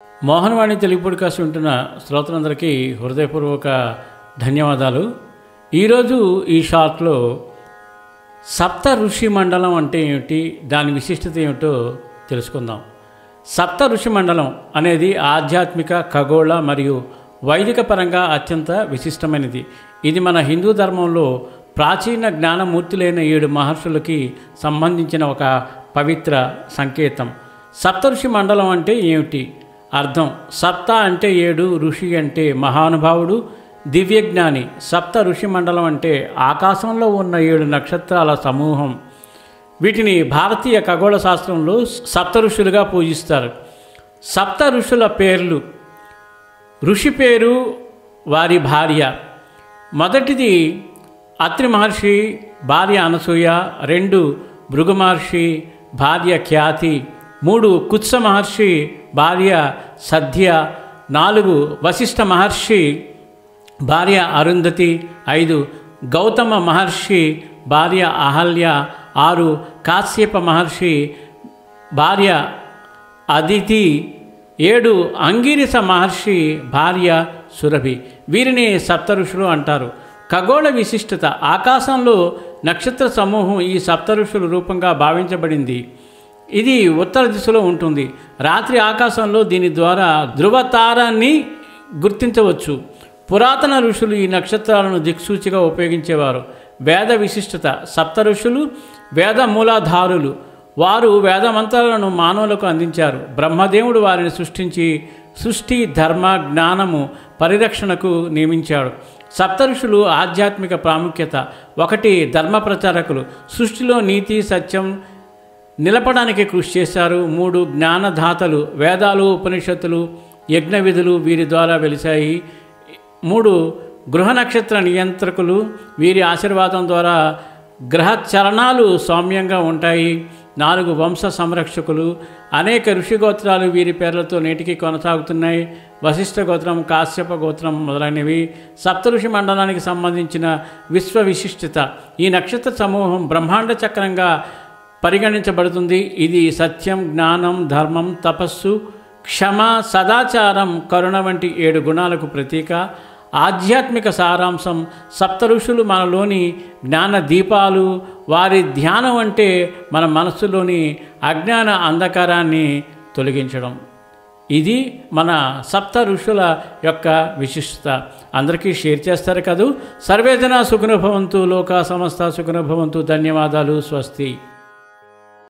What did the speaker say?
Mohanavani Telugu podcast వింటున్న శ్రోతలందరికీ హృదయపూర్వక ధన్యవాదాలు. ఈరోజు ఈ షార్ట్లో సప్త ఋషి మండలం అంటే ఏమిటి, దాని విశిష్టత ఏమిటో తెలుసుకుందాం. సప్త ఋషి మండలం అనేది ఆధ్యాత్మిక, ఖగోళ మరియు వైదిక పరంగా అత్యంత విశిష్టమైనది. ఇది మన హిందూ ధర్మంలో ప్రాచీన జ్ఞానమూర్తులైన 7 మహర్షులకి సంబంధించిన ఒక పవిత్ర సంకేతం. సప్తఋషి మండలం అంటే ఏమిటి? అర్థం: సప్త అంటే 7, ఋషి అంటే మహానుభావుడు, దివ్యజ్ఞాని. సప్త ఋషి మండలం అంటే ఆకాశంలో ఉన్న 7 నక్షత్రాల సమూహం. వీటిని భారతీయ ఖగోళ శాస్త్రంలో సప్త ఋషులుగా పూజిస్తారు. సప్త ఋషుల పేర్లు: ఋషి పేరు, వారి భార్య. మొదటిది అత్రి మహర్షి, భార్య అనసూయ. 2 భృగు మహర్షి, భార్య ఖ్యాతి. 3 కుత్స మహర్షి, భార్య సద్య. 4 వశిష్ఠ మహర్షి, భార్య అరుంధతి. 5 గౌతమ మహర్షి, భార్య అహల్య. 6 కాశ్యప మహర్షి, భార్య అదితి. 7 అంగిరస మహర్షి, భార్య సురభి. వీరిని సప్త ఋషులు అంటారు. ఖగోళ విశిష్టత: ఆకాశంలో నక్షత్ర సమూహం ఈ సప్త ఋషుల రూపంగా భావించబడింది. ఇది ఉత్తర దిశలో ఉంటుంది. రాత్రి ఆకాశంలో దీని ద్వారా ధృవతారాన్ని గుర్తించవచ్చు. పురాతన ఋషులు ఈ నక్షత్రాలను దిక్సూచిగా ఉపయోగించేవారు. వేద విశిష్టత: సప్త ఋషులు వేద మూలాధారులు. వారు వేదమంత్రాలను మానవులకు అందించారు. బ్రహ్మదేవుడు వారిని సృష్టి, ధర్మ, జ్ఞానము పరిరక్షణకు నియమించాడు. సప్త ఋషులు ఆధ్యాత్మిక ప్రాముఖ్యత: 1 ధర్మ ప్రచారకులు. సృష్టిలో నీతి, సత్యం నిలపడానికి కృషి చేశారు. 3 జ్ఞానదాతలు. వేదాలు, ఉపనిషత్తులు, యజ్ఞ విధులు వీరి ద్వారా వెలిశాయి. 3 గృహ నక్షత్ర నియంత్రకులు. వీరి ఆశీర్వాదం ద్వారా గ్రహ చలనాలు సౌమ్యంగా ఉంటాయి. 4 వంశ సంరక్షకులు. అనేక ఋషి గోత్రాలు వీరి పేర్లతో నేటికి కొనసాగుతున్నాయి. వశిష్ఠ గోత్రం, కాశ్యప గోత్రం మొదలైనవి. సప్త ఋషి మండలానికి సంబంధించిన విశ్వ విశిష్టత: ఈ నక్షత్ర సమూహం బ్రహ్మాండ చక్రంగా పరిగణించబడుతుంది. ఇది సత్యం, జ్ఞానం, ధర్మం, తపస్సు, క్షమ, సదాచారం, కరుణ వంటి 7 గుణాలకు ప్రతీక. ఆధ్యాత్మిక సారాంశం: సప్త ఋషులు మనలోని జ్ఞాన దీపాలు. వారి ధ్యానం అంటే మన మనస్సులోని అజ్ఞాన అంధకారాన్ని తొలగించడం. ఇది మన సప్త ఋషుల యొక్క విశిష్టత. అందరికీ షేర్ చేస్తారు కదూ. సర్వేజన సుఖినో భవంతు, లోకా సమస్త సుఖినో భవంతు. ధన్యవాదాలు. స్వస్తి.